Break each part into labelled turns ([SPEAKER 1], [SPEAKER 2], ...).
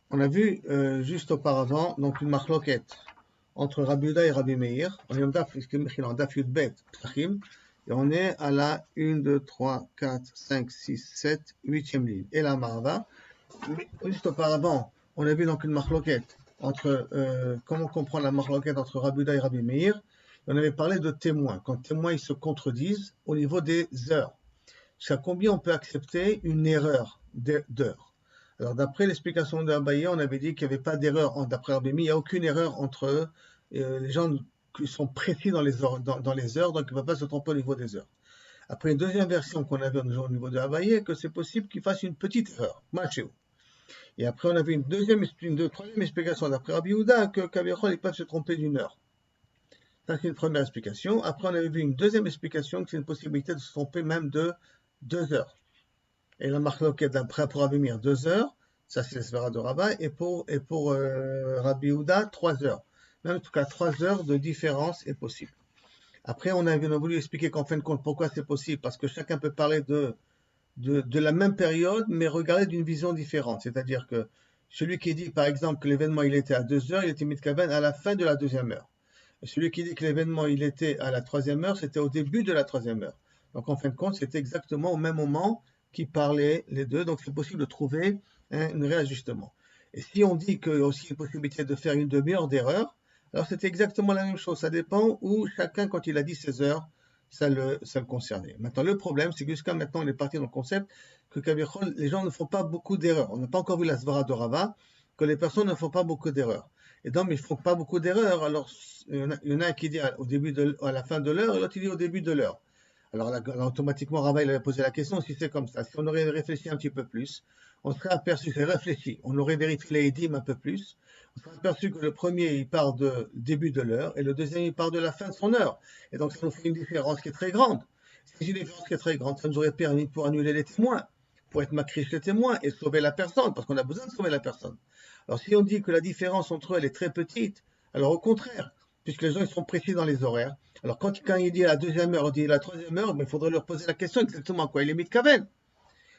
[SPEAKER 1] On a vu juste auparavant donc une marloquette entre Rabbi Yehuda et Rabbi Meir. On est en Daf Yud Bet Ptachim, et on est à la 1, 2, 3, 4, 5, 6, 7, 8e ligne. Et la Marava. Juste auparavant, on a vu donc une marloquette entre comment comprendre la marloquette entre Rabbi Yehuda et Rabbi Meir. On avait parlé de témoins. Quand témoins ils se contredisent au niveau des heures. Jusqu'à combien on peut accepter une erreur d'heure. Alors, d'après l'explication de Abaye, on avait dit qu'il n'y avait pas d'erreur. D'après Rabbi Meir, il n'y a aucune erreur entre les gens qui sont précis dans les heures, donc il ne va pas se tromper au niveau des heures. Après, une deuxième version qu'on avait au niveau de Abaye, que c'est possible qu'il fasse une petite erreur. Machéo. Et après, on avait une troisième explication d'après Rabbi Yehuda que Kavichol, ils peuvent se tromper d'une heure. Ça, c'est une première explication. Après, on avait vu une deuxième explication que c'est une possibilité de se tromper même de 2 heures. Et la marloquette d'après pour Rabbi Meir, 2 heures, ça c'est l'espéra de Rabat, et pour Rabbi Yehuda, 3 heures. Même en tout cas, 3 heures de différence est possible. Après, on a voulu expliquer qu'en fin de compte, pourquoi c'est possible, parce que chacun peut parler de la même période, mais regarder d'une vision différente. C'est-à-dire que celui qui dit, par exemple, que l'événement il était à 2 heures, il était mitkaven à la fin de la 2e heure. Et celui qui dit que l'événement il était à la 3e heure, c'était au début de la 3e heure. Donc en fin de compte, c'était exactement au même moment qui parlaient les deux. Donc c'est possible de trouver un réajustement. Et si on dit qu'il y a aussi une possibilité de faire une demi-heure d'erreur, alors c'est exactement la même chose. Ça dépend où chacun, quand il a dit 16 heures, ça le concernait. Maintenant, le problème, c'est que jusqu'à maintenant, on est parti dans le concept que Kavichol, les gens ne font pas beaucoup d'erreurs. On n'a pas encore vu la Svara de Rava, que les personnes ne font pas beaucoup d'erreurs. Et donc, ils ne font pas beaucoup d'erreurs. Alors, il y en a un qui dit à la fin de l'heure, et l'autre qui dit au début de l'heure. Alors là, automatiquement, Rava, il avait posé la question si c'est comme ça. Si on aurait réfléchi un petit peu plus, on serait aperçu, c'est réfléchi, on aurait vérifié les édimes un peu plus, on serait aperçu que le premier, il part du début de l'heure, et le deuxième, il part de la fin de son heure. Et donc, ça nous fait une différence qui est très grande. Si une différence qui est très grande, ça nous aurait permis pour annuler les témoins, pour être macriche les témoins et sauver la personne, parce qu'on a besoin de sauver la personne. Alors, si on dit que la différence entre eux, elle est très petite, alors au contraire, puisque les gens, ils sont précis dans les horaires, alors quand il dit la 2e heure, on dit la 3e heure, mais il faudrait leur poser la question exactement quoi il est mitkaven.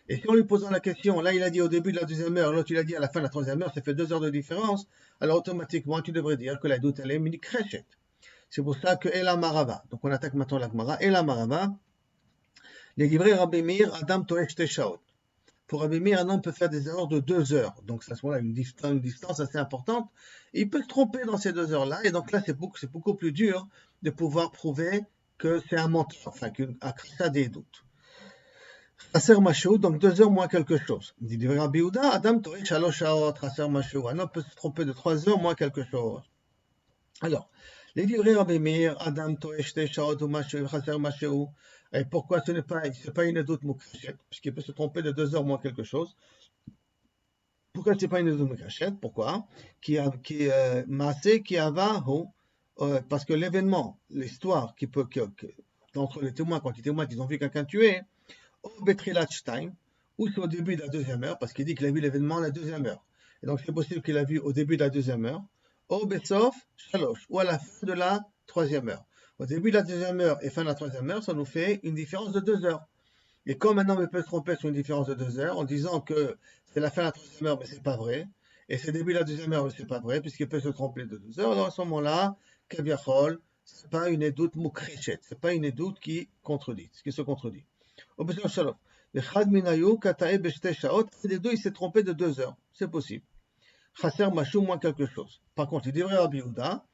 [SPEAKER 1] Et si on lui posant la question, là il a dit au début de la 2e heure, l'autre il a dit à la fin de la 3e heure, ça fait 2 heures de différence, alors automatiquement tu devrais dire que la doute elle est minikreshet. C'est pour ça que Ela Marava, donc on attaque maintenant la Gemara, Ela Marava, les livrets Rabbi Meir, Adam Toech Teshaot. Pour Rabbi Meir, un homme peut faire des erreurs de 2 heures, donc ça soit une distance assez importante, et il peut se tromper dans ces 2 heures-là, et donc là c'est beaucoup plus dur de pouvoir prouver que c'est un menteur, enfin qu'un crachat des doutes. Chaser Mashou, donc 2 heures moins quelque chose. Dit Rabbi Yehuda, Adam Toreh Shalosh Shaot, Chaser Mashou. Un homme peut se tromper de 3 heures moins quelque chose. Alors, les livrets Rabbi Meir, Adam Toreh Shaot ou Chaser Mashou. Et pourquoi ce n'est pas une doute moukachet, puisqu'il peut se tromper de 2 heures moins quelque chose. Pourquoi ce n'est pas une doute moukachet? Pourquoi? Parce que l'événement, l'histoire entre les témoins, quand les témoins ils ont vu quelqu'un tuer, au Betrilat Time, ou c'est au début de la 2e heure, parce qu'il dit qu'il a vu l'événement à la 2e heure. Et donc c'est possible qu'il a vu au début de la 2e heure, au Betsof Shalosh, ou à la fin de la 3e heure. Au début de la 2e heure et fin de la 3e heure, ça nous fait une différence de 2 heures. Et comme maintenant on peut se tromper sur une différence de 2 heures, en disant que c'est la fin de la 3e heure, mais c'est pas vrai, et c'est le début de la 2e heure, mais c'est pas vrai, puisqu'il peut se tromper de 2 heures, alors à ce moment-là, Kaviachol, c'est pas une édoute moukrechet, c'est pas une édoute qui contredit, ce qui se contredit. Les deux, il s'est trompé de 2 heures. C'est possible. Chaser machou moins quelque chose. Par contre, il dit Rabbi Yehuda,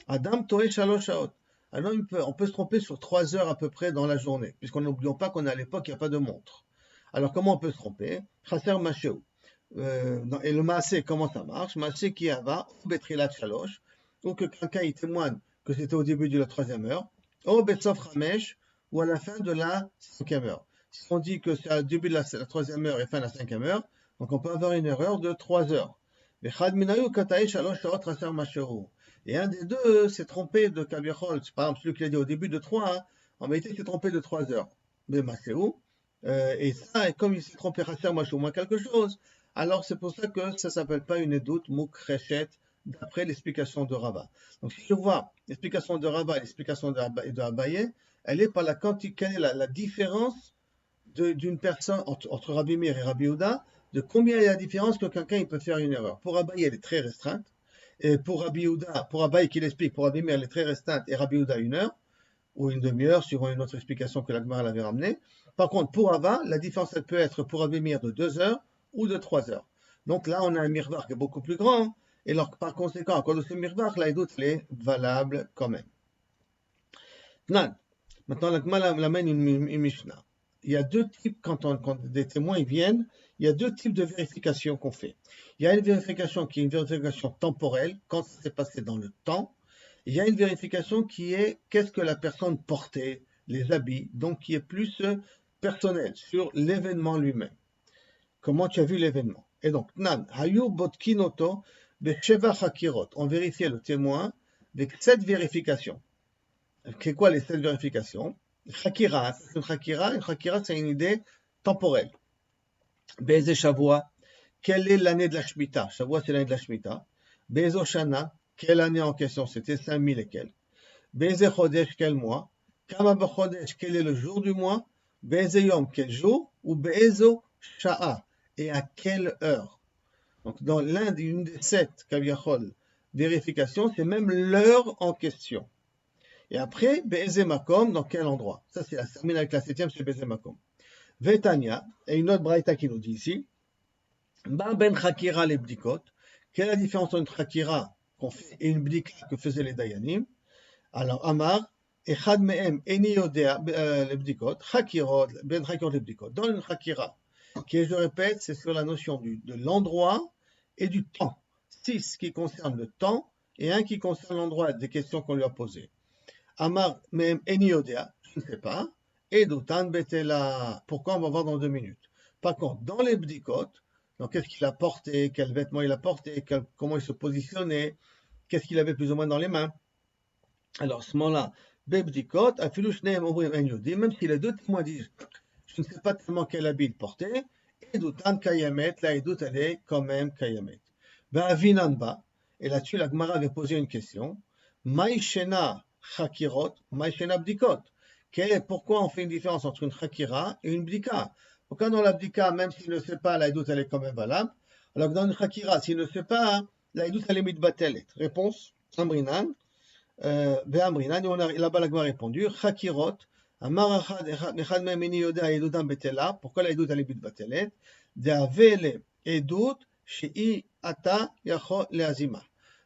[SPEAKER 1] Adam Toreh Shalosh Shaot. Alors, on peut se tromper sur 3 heures à peu près dans la journée, puisqu'on n'oublions pas qu'on est à l'époque, il n'y a pas de montre. Alors, comment on peut se tromper? Chaser machou. Et le maasé, comment ça marche? Maasé qui ava, ou betrilat shalosh, ou que quelqu'un il témoigne que c'était au début de la 3e heure, ou betsof ramesh, ou à la fin de la 5e heure. Si on dit que c'est au début de la 3e heure et fin de la 5e heure, donc on peut avoir une erreur de 3 heures. Et un des deux s'est trompé de Kaviachol. Par exemple, celui qui l'a dit au début de 3, hein, en vérité, il s'est trompé de 3 heures. Mais Maséou. Et ça, et comme il s'est trompé Chaser Machou moins quelque chose, alors c'est pour ça que ça ne s'appelle pas une édoute moukrechet d'après l'explication de Rava. Donc si je vois l'explication de Rava et l'explication de Abaye, elle est par la quantité, quelle est la différence d'une personne entre Rabbi Meir et Rabbi Yehuda de combien il y a la différence que quelqu'un il peut faire une erreur. Pour Abaye, elle est très restreinte. Et pour Rabbi Yehuda, pour Abaye qui l'explique, pour Rabbi Meir, elle est très restreinte. Et Rabbi Yehuda, 1 heure ou une demi-heure, suivant une autre explication que l'Agmara l'avait ramenée. Par contre, pour Ava, la différence, elle peut être pour Rabbi Meir de 2 heures ou de 3 heures. Donc là, on a un mirvar qui est beaucoup plus grand. Et alors, par conséquent, à cause de ce mirvar, la Edout, elle est valable quand même. Nan. Maintenant, l'Agmara l'amène une Mishnah. Il y a deux types, quand des témoins ils viennent, il y a deux types de vérification qu'on fait. Il y a une vérification qui est une vérification temporelle, quand ça s'est passé dans le temps. Il y a une vérification qui est qu'est-ce que la personne portait, les habits, donc qui est plus personnel sur l'événement lui-même. Comment tu as vu l'événement? Et donc, Nan, Hayu Botkinoto, Besheva Hakirot. On vérifiait le témoin avec 7 vérifications. C'est quoi les 7 vérifications? Hakira, c'est une Hakira, c'est une idée temporelle. Beze Shavua, quelle est l'année de la Shemitah? Shavua, c'est l'année de la Shemitah. Bezo Shana, quelle année en question? C'était 5000 et quelques. Beze Chodesh, quel mois? Kama B'Chodesh, quel est le jour du mois? Beze Yom, quel jour? Ou Bezo Sha'a, et à quelle heure? Donc, dans une des 7 Kaviachol vérifications, c'est même l'heure en question. Et après, Be'eze Makom, dans quel endroit? Ça, c'est la termine avec la 7e, c'est Be'eze Makom. Vetania, et une autre braïta qui nous dit ici, Ba ben Chakira les bdikot, quelle est la différence entre une Chakira qu'on fait et une bdika que faisaient les Dayanim? Alors, Amar, Echad me'em eni yodea les bdikot, Chakirot, ben Chakirot les bdikot. Dans une Chakira, qui, je répète, c'est sur la notion de l'endroit et du temps. 6 qui concerne le temps et 1 qui concerne l'endroit des questions qu'on lui a posées. Amar me'em eni yodea, je ne sais pas. Et Doutan Betela. Pourquoi? On va voir dans 2 minutes. Par contre, dans les bdikot, donc qu'est-ce qu'il a porté, quels vêtements il a porté, comment il se positionnait, qu'est-ce qu'il avait plus ou moins dans les mains. Alors, à ce moment-là, bdikot, même si les deux témoins disent, je ne sais pas tellement quel habit il portait, et Doutan Kayamet, la Edout, elle est quand même Kayamet. Ben, Avinanba, et là-dessus, la Gemara avait posé une question. Maïshena Chakirot, Maïshena bdikot. Pourquoi on fait une différence entre une Chakira et une Bdika? Pourquoi dans la Bdika, même s'il ne sait pas, la Edout, elle est quand même valable, alors que dans une Chakira, s'il ne sait pas, la Edout, elle est mitbatelet. Réponse, Amrinan, Ve'amrinan, et là-bas, la Gemara a répondu, Chakirot, Amarachad, Echad Memeni Yoda, Edoutan Betela, pourquoi la Edout, elle est mitbatelet? De'avele Edout, Shei Ata Yacho Leazima.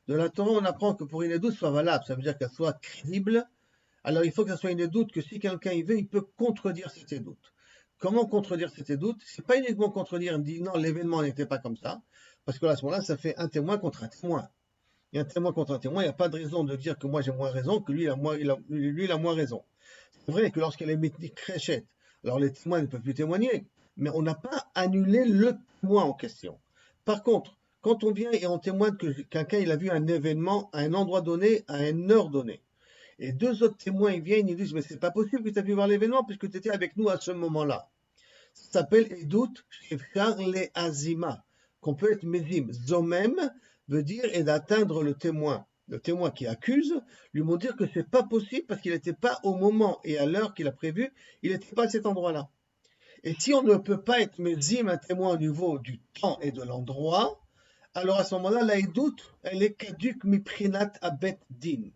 [SPEAKER 1] De la Torah, on apprend que pour une Edout soit valable, ça veut dire qu'elle soit crédible. Alors, il faut que ça soit une édoute que si quelqu'un y veut, il peut contredire cette édoute. Comment contredire cette édoute? C'est pas uniquement contredire, il me dit non, l'événement n'était pas comme ça, parce que là, à ce moment-là, ça fait un témoin contre un témoin. Et un témoin contre un témoin, il n'y a pas de raison de dire que moi j'ai moins raison, que lui, il a moins raison. C'est vrai que lorsqu'elle est mythique créchette, alors les témoins ne peuvent plus témoigner, mais on n'a pas annulé le témoin en question. Par contre, quand on vient et on témoigne que quelqu'un il a vu un événement à un endroit donné, à une heure donnée, et 2 autres témoins ils viennent, ils disent mais c'est pas possible que tu as pu voir l'événement puisque tu étais avec nous à ce moment-là. Ça s'appelle Edout Shefchar le Azima, qu'on peut être Mezim. Zomem veut dire et d'atteindre le témoin. Le témoin qui accuse, lui vont dire que c'est pas possible parce qu'il n'était pas au moment et à l'heure qu'il a prévu, il n'était pas à cet endroit-là. Et si on ne peut pas être Mezim, un témoin au niveau du temps et de l'endroit, alors à ce moment-là, la Edout, elle est caduque miprinat abet din.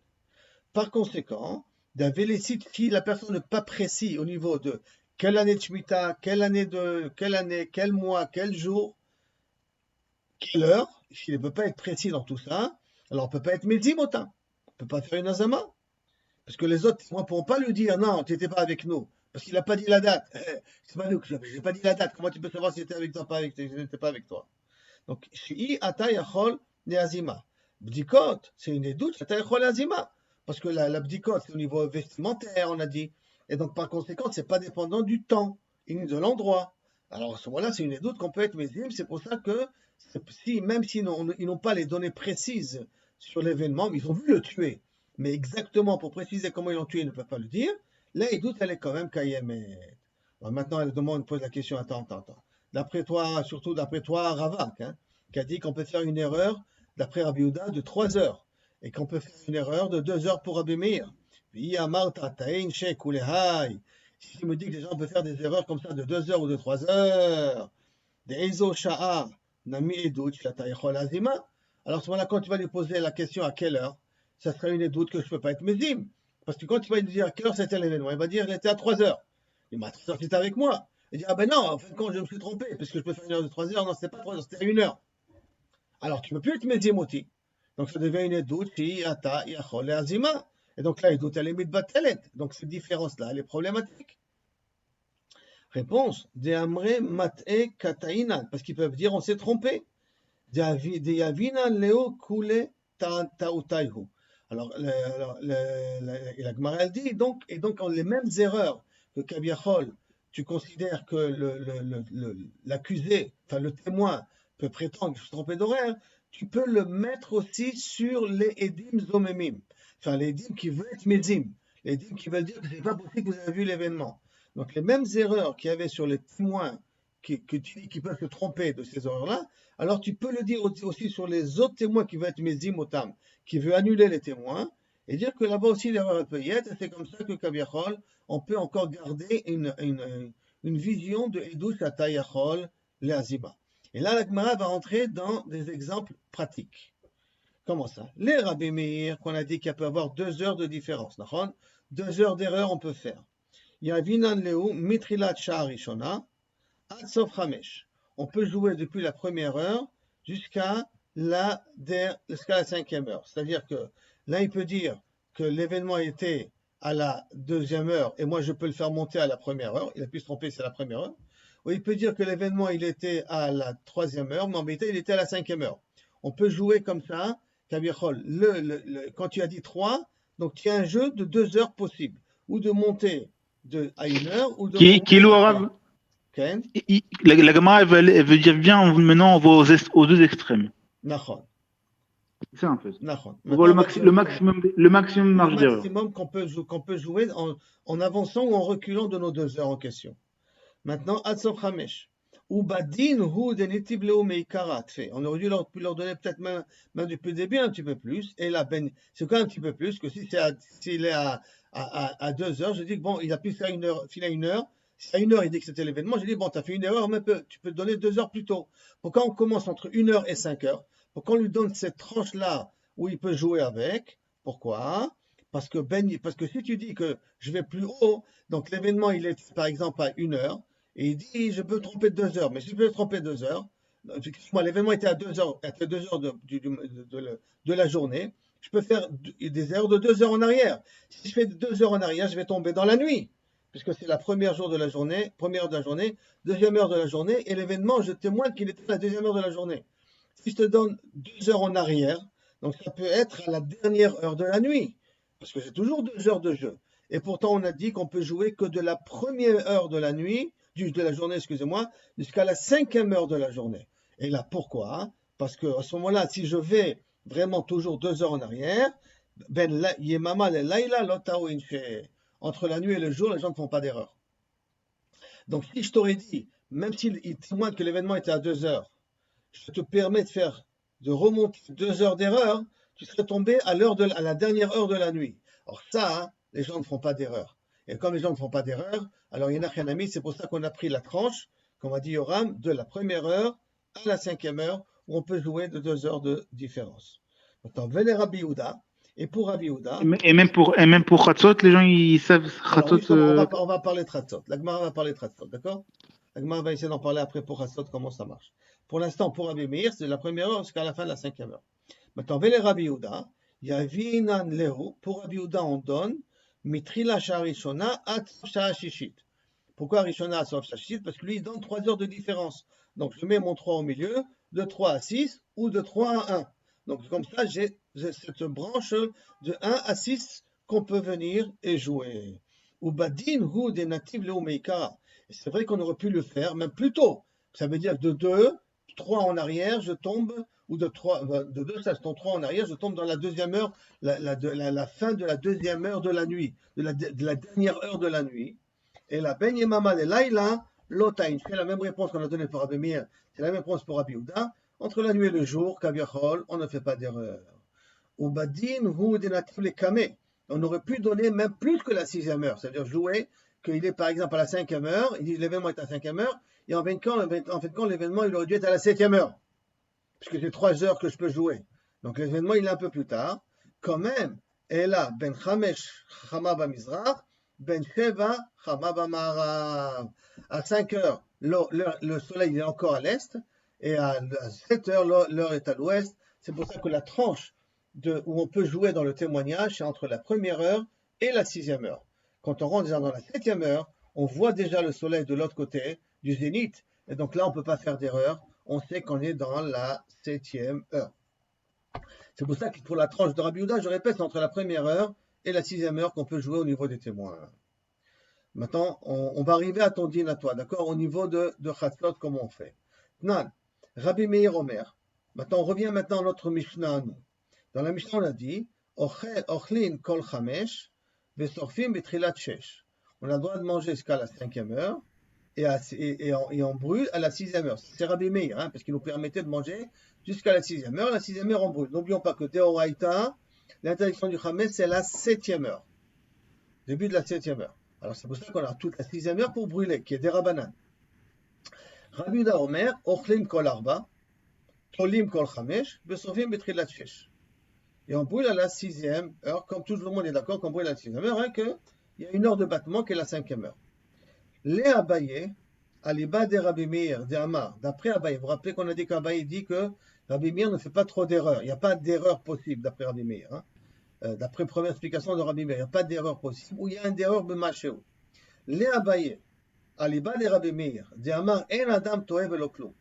[SPEAKER 1] Par conséquent, si la personne n'est pas précise au niveau de quelle année de Shemitah, quel mois, quel jour, quelle heure, s'il ne peut pas être précis dans tout ça, alors on ne peut pas être mézimotin, on ne peut pas faire une azama. Parce que les autres ne pourront pas lui dire non, tu n'étais pas avec nous, parce qu'il n'a pas dit la date. C'est pas nous, je n'ai pas dit la date, comment tu peux savoir si j'étais avec toi, je n'étais pas avec toi. Donc, Shi'i ata yachol neazima. Bdikot, c'est une des doutes, ata yachol neazima. Parce que la bdikot, c'est au niveau vestimentaire, on a dit. Et donc, par conséquent, ce n'est pas dépendant du temps, ni de l'endroit. Alors, à ce moment-là, c'est une des doutes qu'on peut être mésim. C'est pour ça que, même s'ils n'ont pas les données précises sur l'événement, ils ont vu le tuer. Mais exactement, pour préciser comment ils l'ont tué, ils ne peuvent pas le dire. Là, ils doutent, elle est quand même kayemet. Maintenant, elle pose la question, attends. D'après toi, surtout d'après toi, Ravak, qui a dit qu'on peut faire une erreur, d'après Rabbi Yehuda, de 3 heures. Et qu'on peut faire une erreur de 2 heures pour Rabbi Meir. Si il me dit que les gens peuvent faire des erreurs comme ça de 2 heures ou de 3 heures, De'izo sha'a nami edut shata yachol azima. Alors, à ce moment-là, quand tu vas lui poser la question à quelle heure, ça sera une doute que je ne peux pas être mésim. Parce que quand tu vas lui dire à quelle heure c'était l'événement, il va dire il était à 3 heures. Il m'a 3 heures, tu étais avec moi. Il dit ah ben non, en fait, quand je me suis trompé, parce que je peux faire une heure de 3 heures, non, c'était pas 3 heures, c'était 1 heure. Alors, tu ne peux plus être mésim aussi. Donc, ça devient une doute si ata yachol azima. Et donc là, il doute à la limite batelet. Donc, cette différence-là, elle est problématique. Réponse de amre mat'e kataina, parce qu'ils peuvent dire on s'est trompé. Alors, la Gemara elle dit donc, et donc les mêmes erreurs que Kaviachol, tu considères que l'accusé, enfin le témoin, peut prétendre que je suis trompé d'horaire, tu peux le mettre aussi sur les Edim Zomemim, enfin les Edim qui veulent être Mezim, les Edim qui veulent dire que c'est pas possible que vous avez vu l'événement. Donc les mêmes erreurs qu'il y avait sur les témoins qui peuvent se tromper de ces erreurs-là, alors tu peux le dire aussi sur les autres témoins qui veulent être Mezim Otam, qui veut annuler les témoins, et dire que là-bas aussi l'erreur peut y être, et c'est comme ça que Kaviachol, on peut encore garder une vision de Edouch Atayachol le Aziba. Et là, la Gemara va rentrer dans des exemples pratiques. Comment ça? Les Rabbi Meir, qu'on a dit qu'il peut y avoir 2 heures de différence. 2 heures d'erreur, on peut faire. Yavinan Leu, Mitrilat Sha'arishona, Ad Sof Hamesh. On peut jouer depuis la première heure jusqu'à la 5e heure. C'est-à-dire que là, il peut dire que l'événement était à la 2e heure et moi, je peux le faire monter à la première heure. Il a pu se tromper, c'est la première heure. Ou il peut dire que l'événement, il était à la 3e heure, mais en vérité, il était à la 5e heure. On peut jouer comme ça. Quand tu as dit 3, donc tu as un jeu de 2 heures possible. Ou de monter à 1 heure, ou de monter
[SPEAKER 2] Qui
[SPEAKER 1] à
[SPEAKER 2] l'arabe?
[SPEAKER 1] 3.
[SPEAKER 2] La Gemara, elle veut dire bien, maintenant, on va aux deux extrêmes.
[SPEAKER 1] Nachon.
[SPEAKER 2] C'est ça, en fait.
[SPEAKER 1] Nachon.
[SPEAKER 2] On voit
[SPEAKER 1] Maintenant,
[SPEAKER 2] le maximum de marge
[SPEAKER 1] le
[SPEAKER 2] d'erreur.
[SPEAKER 1] maximum qu'on peut jouer en avançant ou en reculant de nos 2 heures en question. Maintenant, Adsof Hamesh. Ou Badin Hu Denitib Leo Meikarat. On aurait dû leur donner peut-être même depuis le début un petit peu plus. Et là, c'est quand même un petit peu plus que s'il est à 2 heures, je dis que bon, il a pu faire 1 heure, filer à 1 heure. Si à 1 heure, il dit que c'était l'événement, je dis bon, tu as fait 1 erreur, mais tu peux donner 2 heures plus tôt. Pourquoi on commence entre 1 heure et 5 heures? Pourquoi on lui donne cette tranche-là où il peut jouer avec? Pourquoi? Parce que si tu dis que je vais plus haut, donc l'événement il est par exemple à 1 heure, et il dit je peux tromper 2 heures, mais si je peux tromper 2 heures, excuse-moi, l'événement était à 2 heures, de la journée, je peux faire des erreurs de 2 heures en arrière. Si je fais 2 heures en arrière, je vais tomber dans la nuit, puisque c'est la première heure de la journée, deuxième heure de la journée, et l'événement, je témoigne qu'il était la deuxième heure de la journée. Si je te donne 2 heures en arrière, donc ça peut être à la dernière heure de la nuit, parce que c'est toujours 2 heures de jeu. Et pourtant, on a dit qu'on peut jouer que de la première heure de la nuit, de la journée, excusez-moi, jusqu'à la 5e heure de la journée. Et là, pourquoi? Parce qu'à ce moment-là, si je vais vraiment toujours 2 heures en arrière, entre la nuit et le jour, les gens ne font pas d'erreur. Donc, si je t'aurais dit, même s'il témoigne que l'événement était à 2 heures, je te permets de remonter 2 heures d'erreur, tu serais tombé à la dernière heure de la nuit. Or ça, les gens ne font pas d'erreur. Et comme les gens ne font pas d'erreur, alors il y en a rien à mis, c'est pour ça qu'on a pris la tranche, comme a dit Yoram, de la première heure à la 5e heure, où on peut jouer de 2 heures de différence. Maintenant, venez Rabbi Yehuda, et pour Rabbi Yehuda...
[SPEAKER 2] Et même pour Khatzot, les gens, ils savent Khatzot...
[SPEAKER 1] On va parler de Khatzot. La Gemara va parler de Khatzot, d'accord? La Gemara va essayer d'en parler après pour Khatzot, comment ça marche. Pour l'instant, pour Rabbi Meir, c'est de la première heure jusqu'à la fin de la 5e heure. Maintenant, venez Rabbi Yehuda, Yavinan Lehu, pour Rabbi Yehuda, on donne Mitrila Sharishona at Shashishit. Pourquoi Rishona at Shashishit? Parce que lui, il donne 3 heures de différence. Donc, je mets mon 3 au milieu, de 3 à 6 ou de 3 à 1. Donc, comme ça, j'ai cette branche de 1 à 6 qu'on peut venir et jouer. Ou Badin Hu des natifs Leo Meikara. C'est vrai qu'on aurait pu le faire, même plus tôt. Ça veut dire que de 2, 3 en arrière, je tombe, ou de 2, ça se tombe 3 en arrière, je tombe dans la 2e heure, la fin de la 2e heure de la nuit, de la dernière heure de la nuit. Et la Ben Yemama le Laila, Lotain, c'est la même réponse qu'on a donnée pour Rabbi Meir, c'est la même réponse pour Rabbi Yehuda. Entre la nuit et le jour, Kaviachol, on ne fait pas d'erreur. Ou Badin Hu Denatif le Kame. On aurait pu donner même plus que la 6e heure, c'est-à-dire jouer qu'il est par exemple à la 5e heure, il dit l'événement est à la 5e heure, et en fin de compte, l'événement, il aurait dû être à la 7e heure, puisque c'est 3 heures que je peux jouer. Donc l'événement, il est un peu plus tard. Quand même, et là, ben Chamesh Chama Bamizrach, ben Sheva Chama Bamarav. À 5 heures, le soleil est encore à l'est, et à 7 heures, l'heure est à l'ouest. C'est pour ça que la tranche où on peut jouer dans le témoignage, c'est entre la première heure et la 6e heure. Quand on rentre déjà dans la 7e heure, on voit déjà le soleil de l'autre côté du zénith, et donc là, on ne peut pas faire d'erreur. On sait qu'on est dans la 7e heure. C'est pour ça que pour la tranche de Rabbi Yehuda, je répète, c'est entre la première heure et la 6e heure qu'on peut jouer au niveau des témoins. Maintenant, on va arriver à ton din à toi, d'accord? Au niveau de Chatzot, comment on fait? Tnan, Rabbi Meir Omer. Maintenant, on revient maintenant à notre Mishnah à nous. Dans la Mishnah, on a dit, Ochlin kol chamesh, vesorfim betrilat shesh. On a le droit de manger jusqu'à la 5e heure, et on brûle à la 6e heure. C'est Rabbi Meir, hein, parce qu'il nous permettait de manger jusqu'à la 6e heure. La 6e heure, on brûle. N'oublions pas que Deoraita, l'interdiction du Chametz, c'est la 7e heure. Début de la 7e heure. Alors c'est pour ça qu'on a toute la 6e heure pour brûler, qui est des Rabbanan. Rabbi Yehuda Omer, Ochlim kol arba, Tolim kol chamesh, Besofim betrilat shesh. Et on brûle à la 6e heure, comme tout le monde est d'accord qu'on brûle à la 6e heure, hein, qu'il y a une heure de battement qui est la 5e heure. Les Abaye, Aliba de Rabbi Meir, de Amar, d'après Abaye, vous vous rappelez qu'on a dit qu'Abaye dit que Rabbi Meir ne fait pas trop d'erreurs, il n'y a pas d'erreur possible d'après Rabbi Meir. Hein. D'après la première explication de Rabbi Meir, il n'y a pas d'erreur possible, ou il y a une erreur de Machéou. Les Abaye, Aliba de Rabbi Meir, de Amar, En Adam Toev Eloklo.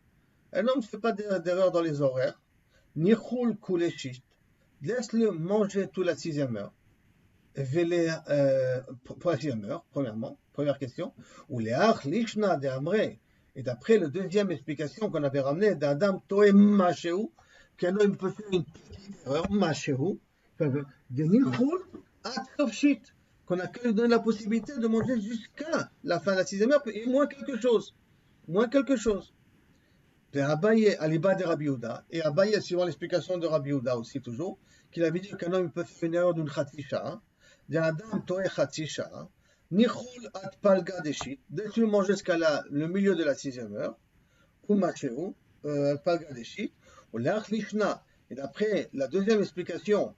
[SPEAKER 1] Un homme ne fait pas d'erreur dans les horaires, Nichul Kuleshit, laisse-le manger toute la 6e heure. Pour la 6e heure, premièrement, première question, ou les Ach Lishna de Amré, et d'après la deuxième explication qu'on avait ramenée d'Adam Toem Machéou, qu'un homme peut faire une petite erreur, Machéou, de Nichul Atkofshit, qu'on a que lui donner la possibilité de manger jusqu'à la fin de la 6e heure, et moins quelque chose. Moins quelque chose. De Abaye Aliba de Rabbi Yehuda, et Abaye, suivant l'explication de Rabbi Yehuda aussi toujours, qu'il avait dit qu'un homme peut faire une erreur d'une Khatisha, d'Adam Toeh Khatisha, Nichul at Palga Deshit, laisse-le manger jusqu'à le milieu de la 6e heure, ou Machéou, Palga Deshit, ou l'Ach Lishna, et d'après la deuxième explication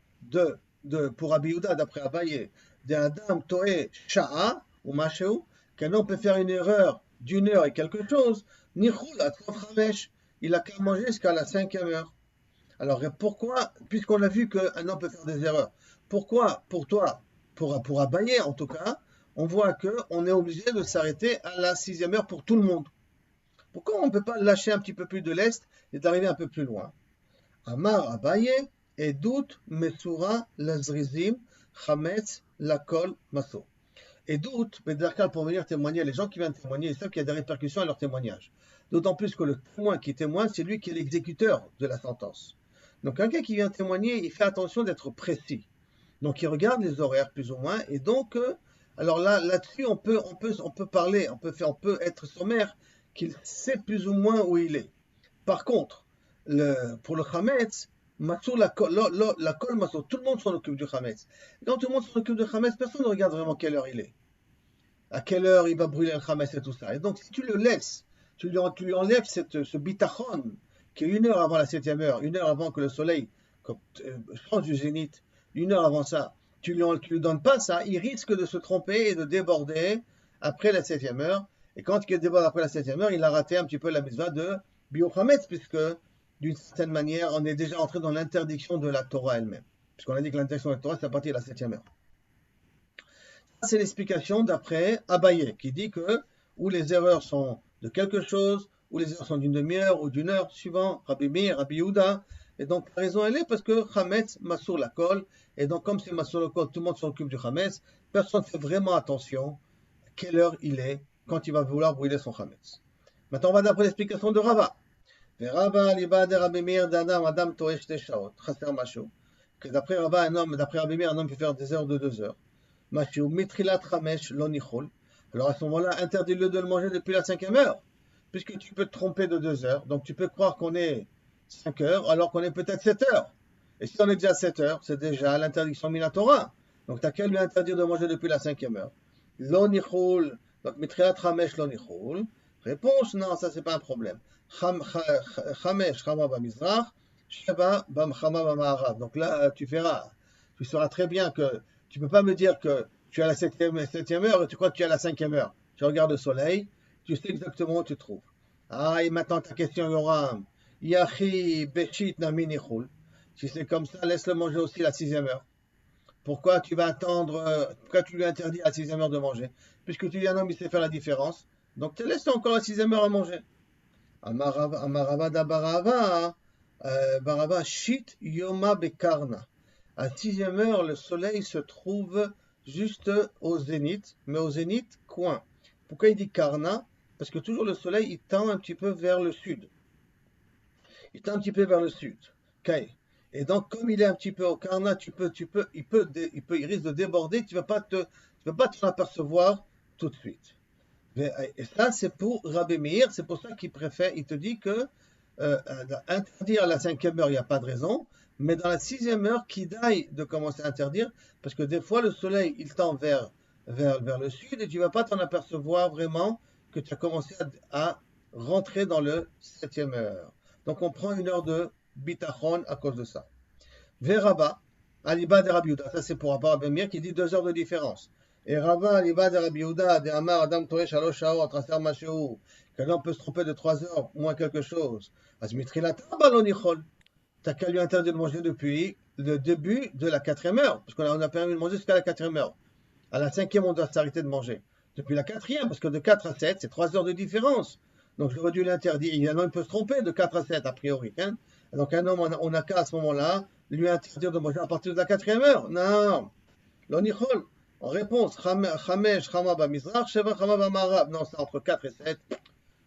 [SPEAKER 1] pour Rabbi Yehuda, d'après Abaye, d'Adam Toeh Sha'a, ou Machéou, qu'un homme peut faire une erreur d'une heure et quelque chose, Nichul at Chamesh, il a qu'à manger jusqu'à la 5e heure. Alors pourquoi, puisqu'on a vu qu'un homme peut faire des erreurs, pourquoi pour toi, pour Abaye en tout cas, on voit qu'on est obligé de s'arrêter à la 6e heure pour tout le monde? Pourquoi on ne peut pas lâcher un petit peu plus de l'est et d'arriver un peu plus loin? Amar Abaye, Edut Mesura Lazrizim Chametz Lakol Maso. Edut, Bedarkal, pour venir témoigner, les gens qui viennent témoigner, ils savent qu'il y a des répercussions à leur témoignage. D'autant plus que le témoin qui témoigne, c'est lui qui est l'exécuteur de la sentence. Donc quelqu'un qui vient témoigner, il fait attention d'être précis. Donc il regarde les horaires plus ou moins, et donc alors là-dessus on peut parler, on peut être sommaire qu'il sait plus ou moins où il est. Par contre, pour le Chametz, la kol maso, tout le monde s'en occupe du Chametz. Quand tout le monde s'en occupe du Chametz, personne ne regarde vraiment quelle heure il est. À quelle heure il va brûler le Chametz et tout ça. Et donc si tu le laisses, tu lui enlèves ce bitachon qui est une heure avant la 7e heure, une heure avant que le soleil change du zénith, une heure avant ça, tu lui donnes pas ça, il risque de se tromper et de déborder après la 7e heure. Et quand il déborde après la 7e heure, il a raté un petit peu la mitzvah de Biochametz, puisque d'une certaine manière, on est déjà entré dans l'interdiction de la Torah elle-même. Puisqu'on a dit que l'interdiction de la Torah, c'est à partir de la 7e heure. Ça, c'est l'explication d'après Abaye, qui dit que où les erreurs sont de quelque chose, où les erreurs sont d'une demi-heure ou d'une heure, suivant Rabbi Meir, Rabbi Yehuda. Et donc, la raison, elle est parce que Chametz, Masur la kol, et donc, comme c'est Masur la kol, tout le monde s'occupe du Chametz, personne ne fait vraiment attention à quelle heure il est quand il va vouloir brûler son Chametz. Maintenant, on va d'après l'explication de Rava. Rava, Liba de Rabbi Meir, d'Adam, Adam, Toesh, Teshaot, Chaser Mashou. Que d'après Rava, d'après Rabbi Meir, un homme peut faire des heures de 2 heures. Mashou, Mitrilat Chamesh, Lonichol. Alors, à ce moment-là, interdis-le de le manger depuis la 5e heure, puisque tu peux te tromper de 2 heures. Donc, tu peux croire qu'on est 5 heures, alors qu'on est peut-être 7 heures. Et si on est déjà 7 heures, c'est déjà l'interdiction Minatora. Donc, tu n'as qu'à lui interdire de manger depuis la 5e heure. Lonichol, donc Mitrilat Chamesh, Lonichol. Réponse, non, ça c'est pas un problème. Chamesh chama bamizrach, sheva chama bama'arav. Donc là, tu verras, tu sauras très bien que tu peux pas me dire que tu es à la septième heure et tu crois que tu es à la 5e heure. Tu regardes le soleil, tu sais exactement où tu te trouves. Ah, et maintenant ta question, Yoram. Yachi bechit naminichul. Si c'est comme ça, laisse-le manger aussi la 6e heure. Pourquoi tu vas attendre, pourquoi tu lui interdis à la 6e heure de manger? Puisque tu dis un homme, il sait faire la différence. Donc tu laisses encore la 6e heure à manger. Amarava da Barava, Barava shit yoma bekarna. À 6e heure, le soleil se trouve juste au zénith, mais au zénith, coin. Pourquoi il dit karna? Parce que toujours le soleil, il tend un petit peu vers le sud. Il tend un petit peu vers le sud. Okay. Et donc, comme il est un petit peu au karna, il risque de déborder, tu ne vas pas t'en apercevoir tout de suite. Et ça, c'est pour Rabbi Meir, c'est pour ça qu'il préfère, il te dit que interdire à la 5e heure, il n'y a pas de raison, mais dans la 6e heure, qu'il aille de commencer à interdire, parce que des fois, le soleil, il tend vers le sud et tu ne vas pas t'en apercevoir vraiment que tu as commencé à rentrer dans le 7e heure. Donc, on prend une heure de bitachon à cause de ça. Veraba, Aliba de Rabbi Yehuda, ça c'est pour Rabbi Meir qui dit 2 heures de différence. Et Rabba, Aliba de Rabbi Yehuda, de Amar, Adam Toreh, Shalosh Shao, Traser Mashéou, que l'homme peut se tromper de 3 heures, moins quelque chose. Azmitrilata, Balonichol. T'as qu'à lui interdire de manger depuis le début de la 4e heure, parce qu'on a permis de manger jusqu'à la 4e heure. À la 5e, on doit s'arrêter de manger. Depuis la 4e, parce que de 4 à 7, c'est 3 heures de différence. Donc j'aurais dû l'interdire. Évidemment, il peut se tromper de 4 à 7, a priori. Hein. Donc un homme, on n'a qu'à à ce moment-là lui interdire de manger à partir de la 4e heure. Non. L'onichol. En réponse, Chamesh, Chama Bamizrach, Sheva, Chama Bama'arav. Non, c'est entre 4 et 7.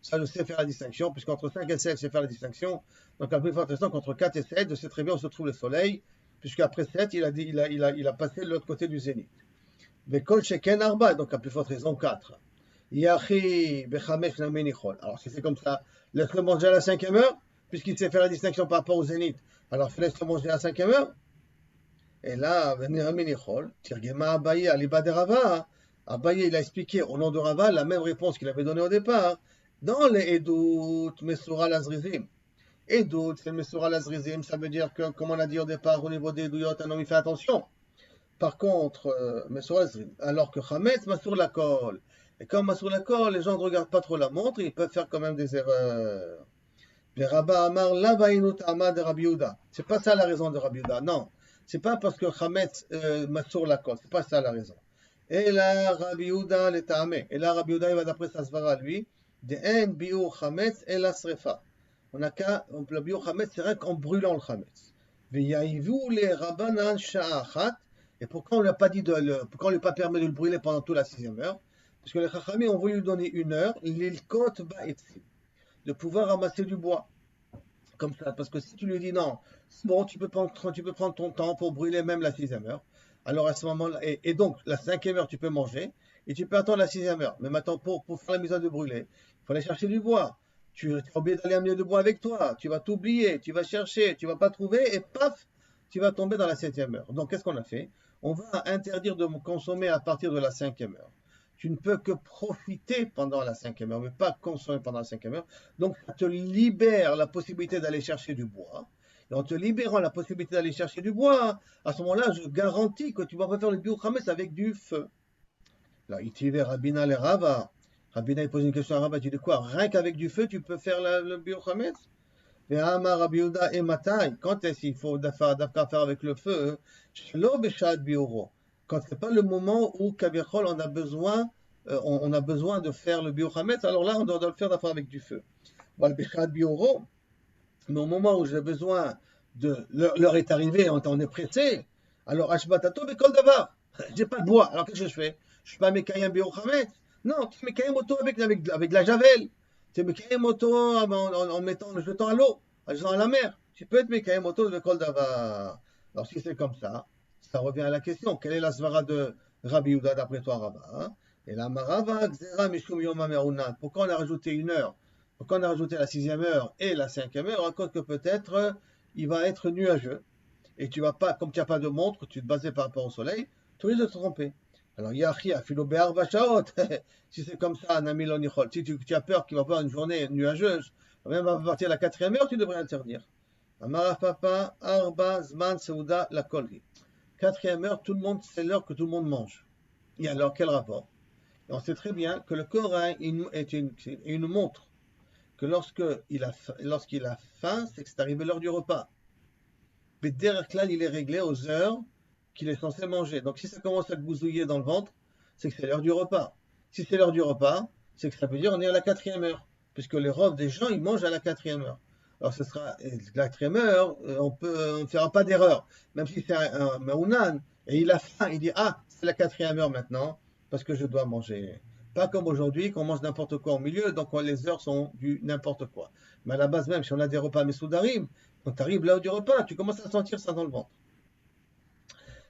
[SPEAKER 1] Ça, je sais faire la distinction, puisqu'entre 5 et 7, je sais faire la distinction. Donc, la plus forte raison qu'entre 4 et 7, je sais très bien où se trouve le soleil, puisqu'après 7, il a passé de l'autre côté du zénith. Bekol Sheken Arba, donc la plus forte raison, 4. Yachi Bechamesh Namenichol. Alors, si c'est comme ça, laisse-le manger à la 5e heure, puisqu'il sait faire la distinction par rapport au zénith. Alors, laisse-le manger à la 5e heure. Et là, Namenichol, Tirgema Abaye, Aliba de Rava. Abaye, il a expliqué au nom de Rava la même réponse qu'il avait donnée au départ. Dans les Edout, Mesura Lazrizim. Edout, c'est Mesura Lazrizim, ça veut dire que, comme on a dit au départ, au niveau des Edouyot, un homme, il fait attention. Par contre, Mesura Lazrizim, alors que Chametz, Masur la colle. Et comme Masur la colle, les gens ne regardent pas trop la montre, ils peuvent faire quand même des erreurs. Les Rabba Amar, Lavainut Amad de Rabbi Yehuda. C'est pas ça la raison de Rabbi Yehuda, non. C'est pas parce que Chametz, Masur la colle, c'est pas ça la raison. Et là, Rabbi Yehuda, l'Etame. Et là, Rabbi Yehuda, il va d'après sa svara, lui. De en biur chametz et la srefa. On a qu'à, le biur chametz, c'est rien qu'en brûlant le chametz. Veyaïvu les rabanan sha'achat. Et pourquoi on lui a pas dit pourquoi on lui a pas permis de le brûler pendant toute la 6e heure? Parce que les chachamim ont voulu lui donner 1 heure, l'ilkot ba'etzim, de pouvoir ramasser du bois. Comme ça, parce que si tu lui dis non, bon, tu peux prendre ton temps pour brûler même la 6e heure. Alors à ce moment-là, et donc la 5e heure, tu peux manger, et tu peux attendre la 6e heure. Mais maintenant, pour faire la mise de brûler, il faut aller chercher du bois. Tu as oublié d'aller amener du bois avec toi. Tu vas t'oublier, tu vas chercher, tu vas pas trouver, et paf, tu vas tomber dans la 7e heure. Donc qu'est-ce qu'on a fait? On va interdire de consommer à partir de la 5e heure. Tu ne peux que profiter pendant la 5e heure, mais pas consommer pendant la 5e heure. Donc ça te libère la possibilité d'aller chercher du bois. Et en te libérant la possibilité d'aller chercher du bois, à ce moment-là, je garantis que tu vas pas faire le biochametz avec du feu. Là, il t'y va Rabina le Rava. Rabina, il pose une question à Rava, tu dis quoi? Rien qu'avec du feu, tu peux faire le biochametz? Et Amar Rabbi Yehuda et Matai, quand est-ce qu'il faut faire avec le feu? Shelo b'shad biuro. Quand c'est pas le moment où Kavichol on a besoin de faire le biochametz, alors là on doit le faire d'affaire avec du feu. Wal b'shad biuro. Mais au moment où j'ai besoin l'heure est arrivée, on est pressé. Alors Ashbatato b'kol davar. J'ai pas de bois. Alors qu'est-ce que je fais? Je suis pas Mekayem biochametz. Non, tu Mekayem auto avec la javel. Tu Mekayem auto en mettant le jetant à l'eau, en jetant à la mer. Tu peux être Mekayem auto de kol davar. Alors si c'est comme ça revient à la question. Quelle est la svara de Rabbi Yehuda d'après toi, Rava? Hein? Et la Marava, Xera, Mishum Yoma Me'unat. Pourquoi on a rajouté 1 heure? Pourquoi on a rajouté la 6e heure et la 5e heure? À cause que peut-être il va être nuageux. Et tu vas pas, comme tu n'as pas de montre, tu te basais par rapport au soleil, tu risques de te tromper. Alors, Yachi, Afilo Be'arba Shaot, si c'est comme ça, Nami lo nichol, si tu as peur qu'il va y avoir une journée nuageuse, même à partir de la 4e heure, tu devrais interdire. Amar Papa, Arba, Zman, Seuda, la Kolri. 4e heure, tout le monde, c'est l'heure que tout le monde mange. Et alors, quel rapport? Et on sait très bien que le Coran est une montre, que lorsqu'il a faim, c'est que c'est arrivé l'heure du repas. Mais derrière là, il est réglé aux heures qu'il est censé manger. Donc si ça commence à bousouiller dans le ventre, c'est que c'est l'heure du repas. Si c'est l'heure du repas, c'est que ça veut dire on est à la 4e heure, puisque les robes des gens, ils mangent à la 4e heure. Alors ce sera la 4e heure, on ne fera pas d'erreur. Même si c'est un maounan, et il a faim, il dit ah, c'est la 4e heure maintenant, parce que je dois manger. Pas comme aujourd'hui, qu'on mange n'importe quoi au milieu, donc les heures sont du n'importe quoi. Mais à la base même, si on a des repas mesoudarim, quand tu arrives là du repas, tu commences à sentir ça dans le ventre.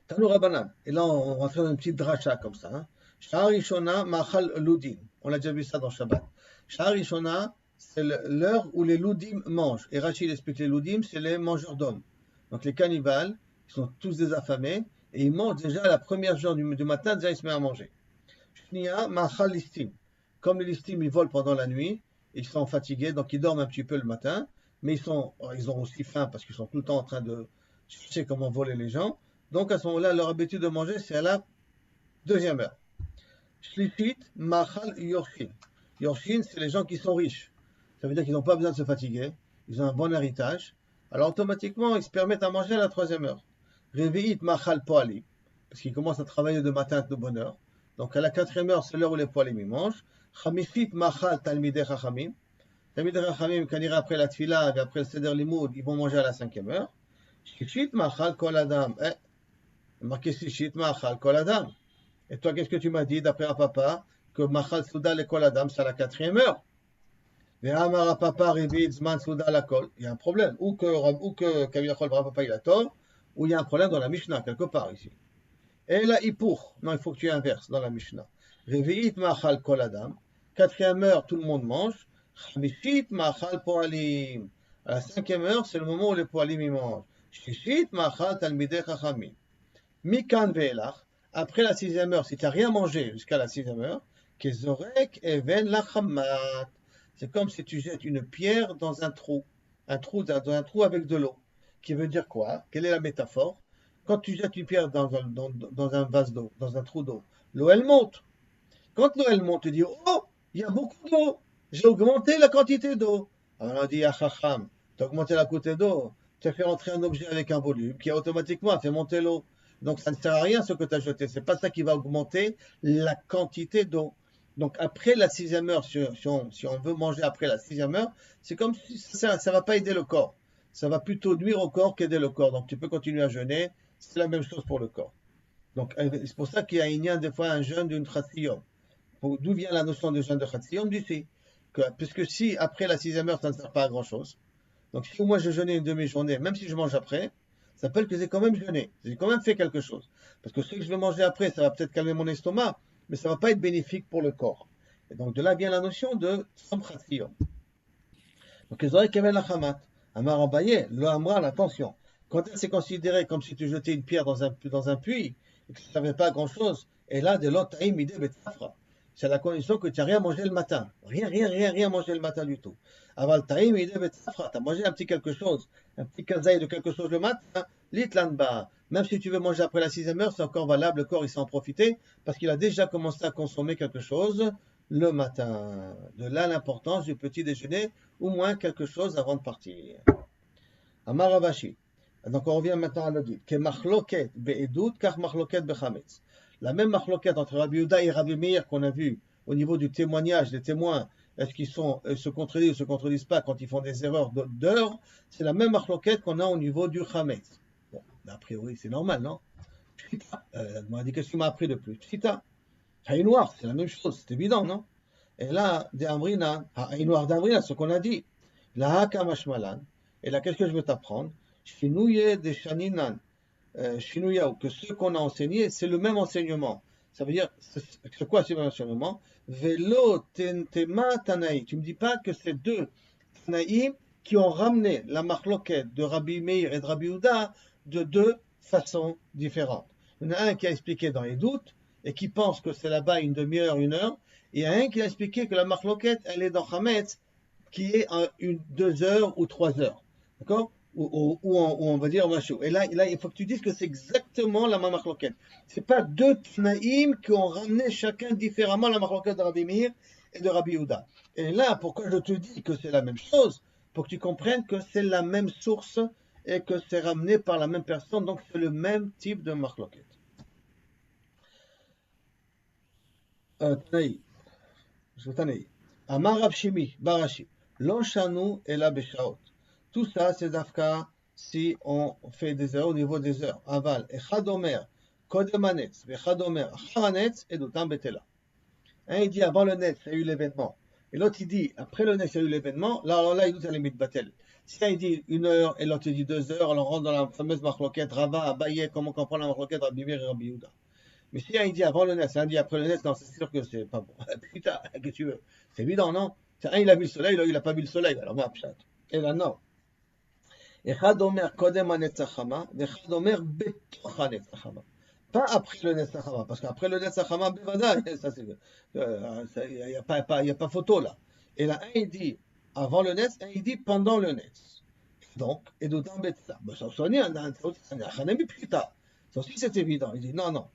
[SPEAKER 1] Tanou Rabanan. Et là, on rentre dans une petite dracha comme ça. Hein. Shahar Rishona, Machal Ludim. On a déjà vu ça dans Shabbat. Shahar Rishona, c'est l'heure où les Ludim mangent. Et Rachid explique les Ludim, c'est les mangeurs d'hommes. Donc les cannibales, ils sont tous des affamés, et ils mangent déjà à la première heure du matin, déjà ils se mettent à manger. Shnia, Machal Listim. Comme les Listim, ils volent pendant la nuit, ils sont fatigués, donc ils dorment un petit peu le matin, mais ils ont aussi faim parce qu'ils sont tout le temps en train de chercher comment voler les gens. Donc à ce moment-là, leur habitude de manger, c'est à la 2e heure. Shlishit, Machal, Yorshin. Yorshin, c'est les gens qui sont riches. Ça veut dire qu'ils n'ont pas besoin de se fatiguer, ils ont un bon héritage. Alors automatiquement, ils se permettent à manger à la 3e heure. Revi'it, Machal, Poali, parce qu'ils commencent à travailler de matin de bonne heure. Donc à la 4e heure, c'est l'heure où les poalim ils mangent. Chamishit, Machal, Talmidei Chachamim. Talmidei Chachamim, quand ils iraient après la tfila et après le Seder Limoud, ils vont manger à la 5e heure. Shishit, Machal, Kol Adam. Marqué Shishit, Machal, Kol Adam. Et toi, qu'est-ce que tu m'as dit d'après un papa? Que Machal Souda le Kol Adam, c'est à la 4e heure. Et Amar papa Rivit Zman Souda la Kol. Il y a un problème. Ou que Kaviyachol papa il a tort, ou il y a un problème dans la Mishnah, quelque part ici. Et là, Ipour. Non, il faut que tu inverses dans la Mishnah. Rivit Machal Kol Adam. 4e heure, tout le monde mange. Chamishit Machal Poalim. À la 5e heure, c'est le moment où les Poalim ils mangent. Shishit Machal Talmidei Chachamim. Mikan ve'elach, après la 6e heure, si tu n'as rien mangé jusqu'à la 6e heure, kezorek even lachamat. C'est comme si tu jettes une pierre dans un trou dans un trou avec de l'eau. Qui veut dire quoi? Quelle est la métaphore? Quand tu jettes une pierre dans un vase d'eau, dans un trou d'eau, l'eau elle monte. Quand l'eau elle monte, tu dis oh, il y a beaucoup d'eau, j'ai augmenté la quantité d'eau. Alors on dit achacham, tu as augmenté la quantité d'eau, tu as fait entrer un objet avec un volume qui automatiquement a fait monter l'eau. Donc ça ne sert à rien ce que tu as jeté. C'est pas ça qui va augmenter la quantité d'eau. Donc après la 6e heure, si on veut manger après la 6e heure, c'est comme si ça ne va pas aider le corps. Ça va plutôt nuire au corps qu'aider le corps. Donc tu peux continuer à jeûner. C'est la même chose pour le corps. Donc c'est pour ça qu'il y a des fois un jeûne d'une Chatziyom. D'où vient la notion de jeûne de Chatziyom? D'ici. Puisque si après la 6e heure, ça ne sert pas à grand chose. Donc si moi je jeûnais une demi-journée, même si je mange après, ça s'appelle que j'ai quand même jeûné. J'ai quand même fait quelque chose. Parce que ce que je vais manger après, ça va peut-être calmer mon estomac, mais ça ne va pas être bénéfique pour le corps. Et donc de là vient la notion de Samchatziyom. Donc les oreilles kevel lachamat. Amar Abaye, le amral, attention. Quand c'est considéré comme si tu jetais une pierre dans un puits, et que tu ne savais pas grand-chose, et là, de l'autre, c'est la condition que tu n'as rien mangé le matin. Rien mangé le matin du tout. Aval taïm ide betzafra, tu as mangé un petit quelque chose, un petit kazaï de quelque chose le matin, l'itlanba. Même si tu veux manger après la 6e heure, c'est encore valable, le corps il s'en en profiter, parce qu'il a déjà commencé à consommer quelque chose le matin. De là l'importance du petit déjeuner, au moins quelque chose avant de partir. Amar Ravashi. Donc on revient maintenant à l'audit. Que machloket be'edut, car machloket bechametz. La même machloket entre Rabbi Yehuda et Rabbi Meir qu'on a vu au niveau du témoignage des témoins, est-ce qu'ils se contredisent ou se contredisent pas quand ils font des erreurs d'heure, c'est la même machloket qu'on a au niveau du chametz. Bon, a priori c'est normal, non? Pshita. On m'a dit qu'est-ce que tu m'as appris de plus? Pshita. Haïnoir, c'est la même chose, c'est évident, non? Et là, de Amrina, Haïnoir d'Amrina, ce qu'on a dit. La haka mashmalan. Et là, qu'est-ce que je veux t'apprendre? Shinouye de Shaninan. Shinouya, que ce qu'on a enseigné, c'est le même enseignement. Ça veut dire, c'est quoi ce même enseignement? Velo tentema tanaï. Tu me dis pas que c'est deux tanaïm qui ont ramené la marloquette de Rabbi Meir et de Rabbi Yehuda de deux façons différentes. Il y en a un qui a expliqué dans les doutes, et qui pense que c'est là-bas une demi-heure, une heure. Et il y a un qui a expliqué que la marloquette, elle est dans Hametz, qui est une 2 heures ou 3 heures. D'accord? Ou on va dire Machou. Et là, il faut que tu dises que c'est exactement la même marloquette. C'est pas deux Tnaïm qui ont ramené chacun différemment la marloquette de Rabbi Meir et de Rabbi Yehuda. Et là, pourquoi je te dis que c'est la même chose? Pour que tu comprennes que c'est la même source et que c'est ramené par la même personne, donc c'est le même type de marloquette. Tanaï, je Tanaï. Amar Rav Shimi, Barashi, Lo shanu ela beshaot. Tout ça, c'est Dafka si on fait des heures au niveau des heures. Aval, Echad Omer, Kodem Hanetz, Echad Omer, Achar Hanetz, Edutam Betela. Un, il dit avant le Netz, il y a eu l'événement. Et l'autre, il dit après le Netz, il y a eu l'événement. Là, il doute à la limite Batel. Si un, il dit 1 heure et l'autre, il dit 2 heures, alors on rentre dans la fameuse marloquette Rava, Abaye, comment comprend la marloquette Rabbi Meir et Rabbi Yehuda. Mais si un, il dit avant le Netz, un dit après le Netz, non, c'est sûr que c'est pas bon. Putain, qu'est-ce que tu veux? C'est évident, non? Un, il a vu le soleil, l'autre, il n'a pas vu le soleil. Alors, ma pchat. Et là, non. אחד אומר קודם הנצח חמה, ואחד אומר בתוך הנצח חמה. Pas après le Netzach Hama, parce qu'après le Netzach Hama, ça c'est, il n'y a pas photo là. Et là, un il dit avant le Netz, un il dit pendant le Netz. Donc, et d'autant ça. Ça sonne un plus tard. Ça aussi c'est évident. Il dit non.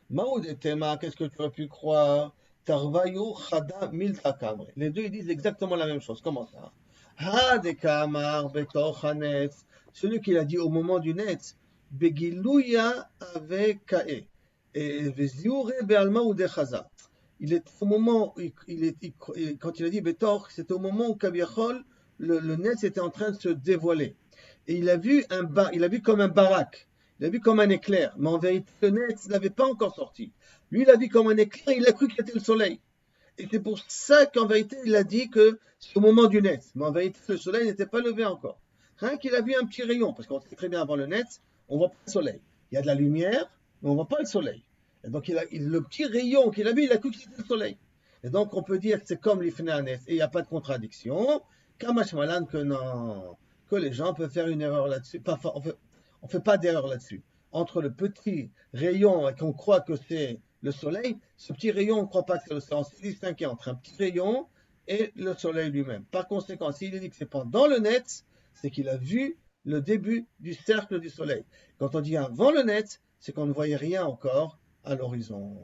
[SPEAKER 1] Maoud et Tema, qu'est-ce que tu as pu croire? Tarvayu Chada Milta Kamre. Les deux ils disent exactement la même chose. Comment ça? Ha de Kamar Betoch Hanetz. Celui qui l'a dit au moment du Netz. Begilouya avec Kae. Et Veziure Bealma ou de Chaza. Il est au moment, quand il a dit Betor, c'était au moment où Kabiachol, le Netz était en train de se dévoiler. Et il a vu comme un barak. Il a vu comme un éclair. Mais en vérité, le Netz n'avait pas encore sorti. Lui, il a vu comme un éclair, il a cru que c'était le soleil. Et c'est pour ça qu'en vérité, il a dit que c'est au moment du Netz. Mais en vérité, le soleil n'était pas levé encore. Rien qu'il a vu un petit rayon, parce qu'on sait très bien avant le Netz, on ne voit pas le soleil. Il y a de la lumière, mais on ne voit pas le soleil. Et donc, le petit rayon qu'il a vu, il a cru que c'était le soleil. Et donc, on peut dire que c'est comme l'Ifnanes, et il n'y a pas de contradiction. Kamash Malan, que non, que les gens peuvent faire une erreur là-dessus. On ne fait pas d'erreur là-dessus. Entre le petit rayon et qu'on croit que c'est le soleil, ce petit rayon, on ne croit pas que c'est le soleil. On s'est distingué entre un petit rayon et le soleil lui-même. Par conséquent, s'il dit que c'est pendant le Netz, c'est qu'il a vu le début du cercle du soleil. Quand on dit avant le Netz, c'est qu'on ne voyait rien encore à l'horizon.